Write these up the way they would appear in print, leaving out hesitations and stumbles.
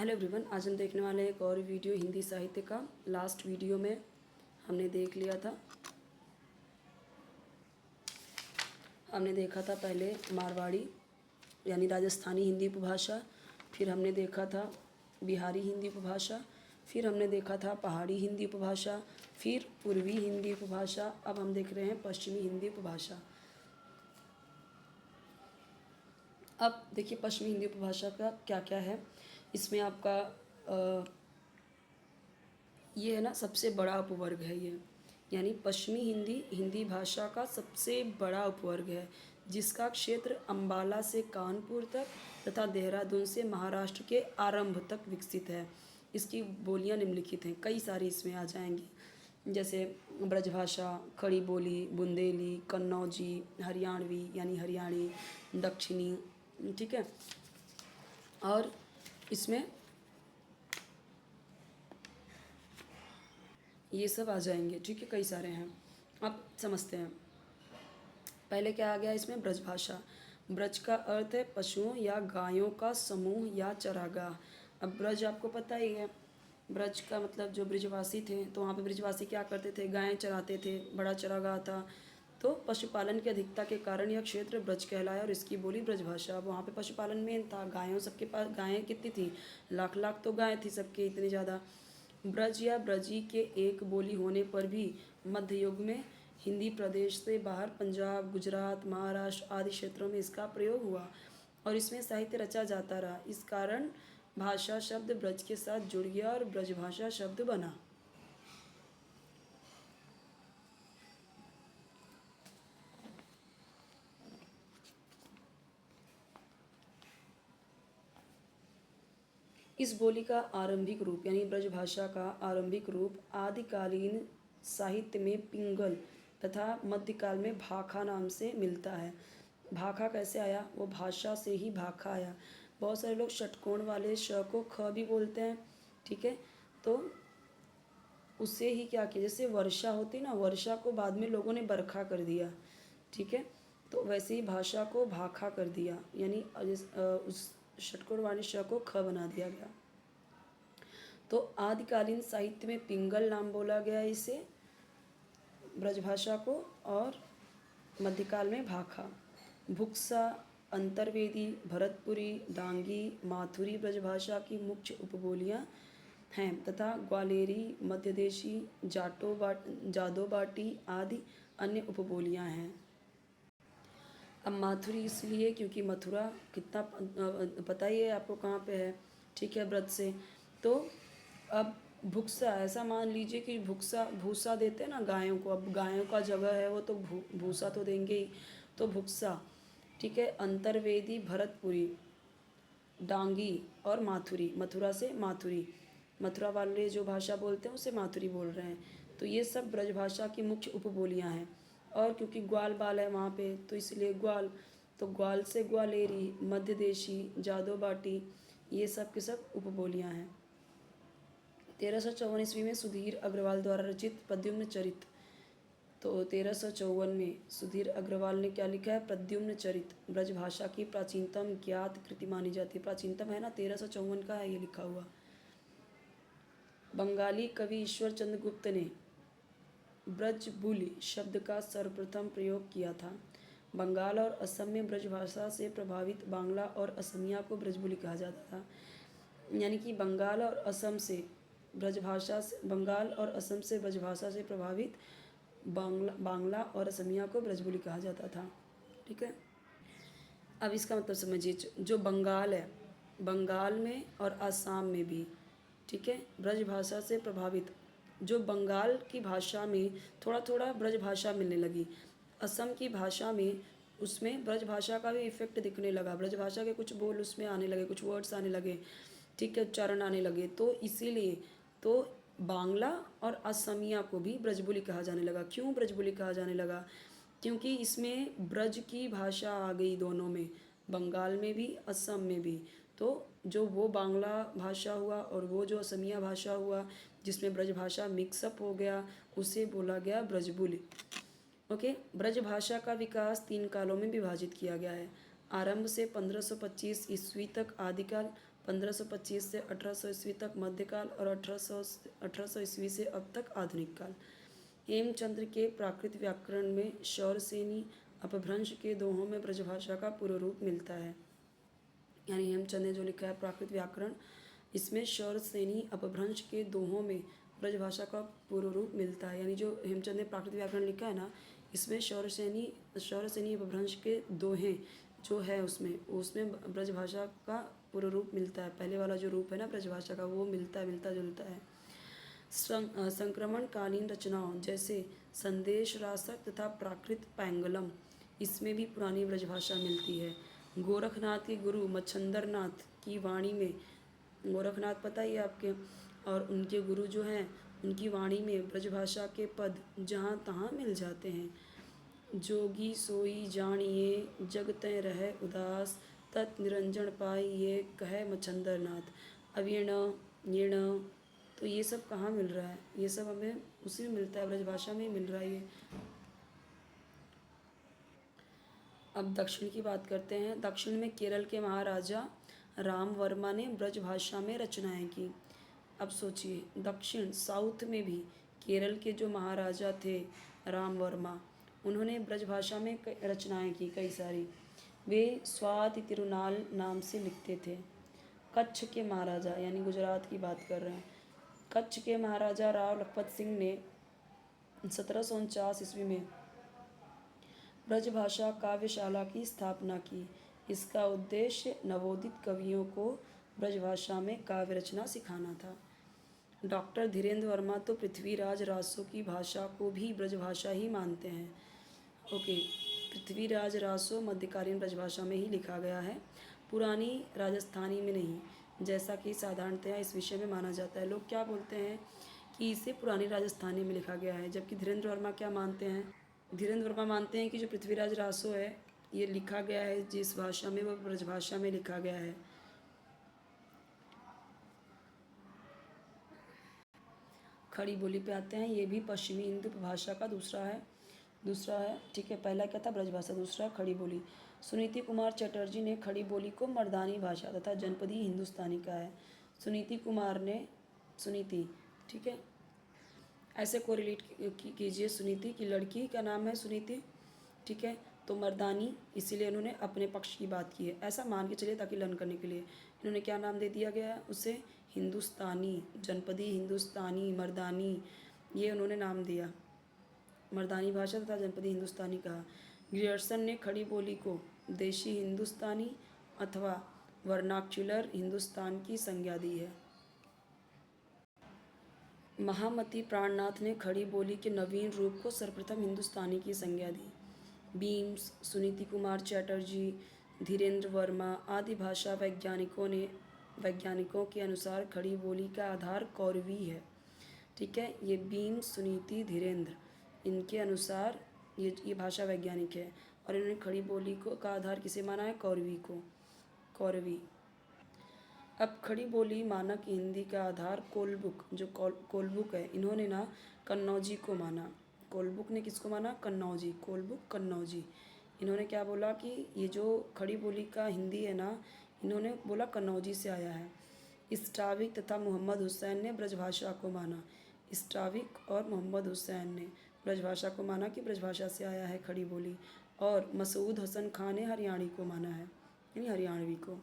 Hello everyone, आज हम देखने वाले हैं एक और वीडियो हिंदी साहित्य का। लास्ट वीडियो में हमने देख लिया था, हमने देखा था पहले मारवाड़ी यानी राजस्थानी हिंदी उपभाषा, फिर हमने देखा था बिहारी हिंदी उपभाषा, फिर हमने देखा था पहाड़ी हिंदी उपभाषा, फिर पूर्वी हिंदी उपभाषा। अब हम देख रहे हैं पश्चिमी हिंदी उपभाषा। अब देखिए पश्चिमी हिंदी उपभाषा का क्या क्या है। इसमें आपका ये है ना, सबसे बड़ा उपवर्ग है ये, यानी पश्चिमी हिंदी हिंदी भाषा का सबसे बड़ा उपवर्ग है, जिसका क्षेत्र अम्बाला से कानपुर तक तथा देहरादून से महाराष्ट्र के आरंभ तक विकसित है। इसकी बोलियां निम्नलिखित हैं, कई सारी इसमें आ जाएंगी, जैसे ब्रजभाषा, खड़ी बोली, बुंदेली, कन्नौजी, हरियाणवी यानी हरियाणी, दक्षिणी, ठीक है। और इसमें ये सब आ जाएंगे, ठीक है, कई सारे हैं। अब समझते हैं पहले क्या आ गया इसमें, ब्रजभाषा। ब्रज का अर्थ है पशुओं या गायों का समूह या चरागाह। अब ब्रज आपको पता ही है, ब्रज का मतलब जो ब्रजवासी थे, तो वहाँ पे ब्रजवासी क्या करते थे, गायें चराते थे, बड़ा चरागाह था। तो पशुपालन की अधिकता के कारण यह क्षेत्र ब्रज कहलाया और इसकी बोली ब्रजभाषा। अब वहाँ पे पशुपालन मेन था, गायों सबके पास, गायें कितनी थी, लाख लाख तो गायें थी सबके, इतनी ज़्यादा। ब्रज या ब्रजी के एक बोली होने पर भी मध्य युग में हिंदी प्रदेश से बाहर पंजाब, गुजरात, महाराष्ट्र आदि क्षेत्रों में इसका प्रयोग हुआ और इसमें साहित्य रचा जाता रहा। इस कारण भाषा शब्द ब्रज के साथ जुड़ गया और ब्रजभाषा शब्द बना। इस बोली का आरंभिक रूप यानी ब्रजभाषा का आरंभिक रूप आदिकालीन साहित्य में पिंगल तथा मध्यकाल में भाखा नाम से मिलता है। भाखा कैसे आया, वो भाषा से ही भाखा आया। बहुत सारे लोग षटकोण वाले श को ख भी बोलते हैं, ठीक है। तो उससे ही क्या किया, जैसे वर्षा होती ना, वर्षा को बाद में लोगों ने बरखा कर दिया, ठीक है। तो वैसे ही भाषा को भाखा कर दिया, यानी उस षटकोण वाले श को ख बना दिया गया। तो आदिकालीन साहित्य में पिंगल नाम बोला गया इसे, ब्रजभाषा को, और मध्यकाल में भाखा। भुक्सा, अंतर्वेदी, भरतपुरी, डांगी, माथुरी ब्रजभाषा की मुख्य उपबोलियां हैं तथा ग्वालेरी, मध्यदेशी, जादोबाटी आदि अन्य उपबोलियां हैं। अब माथुरी इसलिए क्योंकि मथुरा कितना पता ही है आपको कहाँ पे है, ठीक है, ब्रज से। तो अब भुक्सा, ऐसा मान लीजिए कि भुक्सा भूसा देते हैं ना गायों को, अब गायों का जगह है वो तो भूसा तो देंगे ही, तो भुक्सा, ठीक है। अंतर्वेदी, भरतपुरी, डांगी और माथुरी, मथुरा से माथुरी, मथुरा वाले जो भाषा बोलते हैं उसे माथुरी बोल रहे हैं। तो ये सब ब्रजभाषा की मुख्य उपबोलियां हैं। और क्योंकि ग्वाल बाल है वहाँ पे, तो इसलिए ग्वाल, तो ग्वाल से ग्वालेरी, मध्यदेशी, जादोबाटी, ये सब के सब उपबोलियां हैं। 1354 ईस्वी में सुधीर अग्रवाल द्वारा रचित प्रद्युम्न चरित, तो 1354 में सुधीर अग्रवाल ने क्या लिखा है, प्रद्युम्न चरित ब्रजभाषा की प्राचीनतम ज्ञात कृति मानी जाती है। प्राचीनतम है ना, 1354 का है ये लिखा हुआ। बंगाली कवि ईश्वर चंद्र गुप्त ने ब्रजबुलि शब्द का सर्वप्रथम प्रयोग किया था। बंगाल और असम में ब्रजभाषा से प्रभावित बांग्ला और असमिया को ब्रजबुलि कहा जाता था। यानी कि बंगाल और असम से ब्रजभाषा से, बंगाल और असम से ब्रजभाषा से प्रभावित बांग्ला और असमिया को ब्रजबुलि कहा जाता था, ठीक है। अब इसका मतलब समझिए, जो बंगाल है, बंगाल में और आसाम में भी, ठीक है, ब्रजभाषा से प्रभावित, जो बंगाल की भाषा में थोड़ा थोड़ा ब्रजभाषा मिलने लगी, असम की भाषा में उसमें ब्रजभाषा का भी इफेक्ट दिखने लगा, ब्रजभाषा के कुछ बोल उसमें आने लगे, कुछ वर्ड्स आने लगे, ठीक है, उच्चारण आने लगे। तो इसीलिए तो बांग्ला और असमिया को भी ब्रजबुलि कहा जाने लगा। क्यों ब्रजबुलि कहा जाने लगा, क्योंकि इसमें ब्रज की भाषा आ गई दोनों में, बंगाल में भी असम में भी। तो जो वो बांग्ला भाषा हुआ और वो जो असमिया भाषा हुआ जिसमें ब्रज भाषा मिक्सअप हो गया, उसे बोला गया ब्रजबुलि। ओके, ब्रज भाषा का विकास 3 कालों में विभाजित किया गया है। आरंभ से 1525 ईस्वी तक आदिकाल, 1525 से 1800 ईस्वी तक मध्यकाल और 1800 ईस्वी से अब तक आधुनिक काल। हेमचंद्र के प्राकृत व्याकरण में शौरसेनी अपभ्रंश के दोहों में ब्रजभाषा का पूर्व रूप मिलता है। यानी हेमचंद ने जो लिखा है प्राकृत व्याकरण, इसमें शौरसेनी अपभ्रंश के दोहों में ब्रजभाषा का पूर्व रूप मिलता है। यानी जो हेमचंद ने प्राकृत व्याकरण लिखा है ना, इसमें शौरसेनी अपभ्रंश के दोहे जो है उसमें ब्रजभाषा का पूर्व रूप मिलता है। पहले वाला जो रूप है ना ब्रजभाषा का, वो मिलता जुलता है। संक्रमणकालीन रचनाओं जैसे संदेश रासक तथा प्राकृत पैंगलम, इसमें भी पुरानी ब्रजभाषा मिलती है। गोरखनाथ के गुरु मच्छंदरनाथ की वाणी में, गोरखनाथ पता ही है आपके, और उनके गुरु जो हैं उनकी वाणी में ब्रजभाषा के पद जहाँ तहाँ मिल जाते हैं। जोगी सोई जानिए जग तय रह उदास, तत् निरंजन पाई ये कहे मच्छंदरनाथ। अब ये न तो ये सब कहाँ मिल रहा है? ये सब हमें उसी में मिलता है, ब्रजभाषा में ही मिल रहा है ये। अब दक्षिण की बात करते हैं। दक्षिण में केरल के महाराजा राम वर्मा ने ब्रजभाषा में रचनाएं की। अब सोचिए, दक्षिण साउथ में भी केरल के जो महाराजा थे राम वर्मा, उन्होंने ब्रजभाषा में रचनाएं की कई सारी। वे स्वाति तिरुनाल नाम से लिखते थे। कच्छ के महाराजा, यानी गुजरात की बात कर रहे हैं, कच्छ के महाराजा राव लखपत सिंह ने 1749 ईस्वी में ब्रजभाषा काव्यशाला की स्थापना की। इसका उद्देश्य नवोदित कवियों को ब्रजभाषा में काव्य रचना सिखाना था। डॉक्टर धीरेन्द्र वर्मा तो पृथ्वीराज रासो की भाषा को भी ब्रजभाषा ही मानते हैं। ओके, पृथ्वीराज रासो मध्यकालीन ब्रजभाषा में ही लिखा गया है, पुरानी राजस्थानी में नहीं, जैसा कि साधारणतया इस विषय में माना जाता है। लोग क्या बोलते हैं कि इसे पुरानी राजस्थानी में लिखा गया है, जबकि धीरेन्द्र वर्मा क्या मानते हैं? धीरेन्द्र वर्मा मानते हैं कि जो पृथ्वीराज रासो है ये लिखा गया है जिस भाषा में, वो ब्रजभाषा में लिखा गया है। खड़ी बोली पे आते हैं। ये भी पश्चिमी हिंदू भाषा का दूसरा है, ठीक है। पहला क्या था? ब्रजभाषा, दूसरा खड़ी बोली। सुनीति कुमार चटर्जी ने खड़ी बोली को मर्दानी भाषा तथा जनपदी हिंदुस्तानी कहा है। सुनीति, ठीक है, ऐसे कोरिलेट कीजिए। सुनीति की लड़की का नाम है सुनीति, ठीक है, तो मर्दानी, इसीलिए उन्होंने अपने पक्ष की बात की है, ऐसा मान के चलिए, ताकि लर्न करने के लिए। इन्होंने क्या नाम दे दिया गया है उसे? हिंदुस्तानी, जनपदी हिंदुस्तानी, मर्दानी, ये उन्होंने नाम दिया। मर्दानी भाषा तथा जनपदी हिंदुस्तानी कहा। ग्रियर्सन ने खड़ी बोली को देशी हिंदुस्तानी अथवा वर्नाक्युलर हिंदुस्तान की संज्ञा दी है। महामती प्राणनाथ ने खड़ी बोली के नवीन रूप को सर्वप्रथम हिंदुस्तानी की संज्ञा दी। बीम्स, सुनीति कुमार चटर्जी, धीरेन्द्र वर्मा आदि भाषा वैज्ञानिकों के अनुसार खड़ी बोली का आधार कौरवी है, ठीक है। ये बीम्स, सुनीति, धीरेन्द्र, इनके अनुसार ये भाषा वैज्ञानिक है, और इन्होंने खड़ी बोली को का आधार किसे माना है? कौरवी। अब खड़ी बोली मानक हिंदी का आधार कोलबुक, जो कोलबुक है, इन्होंने ना कन्नौजी को माना। कोलबुक ने किसको माना? कन्नौजी, कोलबुक कन्नौजी। इन्होंने क्या बोला कि ये जो खड़ी बोली का हिंदी है ना, इन्होंने बोला कन्नौजी से आया है। स्टाविक तथा मोहम्मद हुसैन ने ब्रजभाषा को माना। स्टाविक और मोहम्मद हुसैन ने ब्रजभाषा को माना कि ब्रजभाषा से आया है खड़ी बोली, और मसूद हसन खान ने हरियाणी को माना है, यानी हरियाणवी को।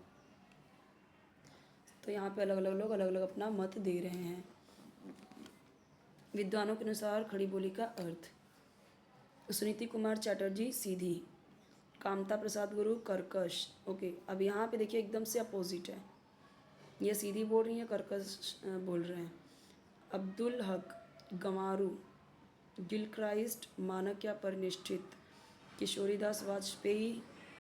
तो यहाँ पे अलग अलग लोग अलग अलग अपना मत दे रहे हैं। विद्वानों के अनुसार खड़ी बोली का अर्थ: सुनीति कुमार चटर्जी सीधी, कामता प्रसाद गुरु कर्कश। ओके, अब यहाँ पे देखिए एकदम से अपोजिट है, ये सीधी बोल रही है, कर्कश बोल रहे हैं। अब्दुल हक गंवारू, गिलक्राइस्ट मानक्या पर निष्ठित, किशोरीदास वाजपेयी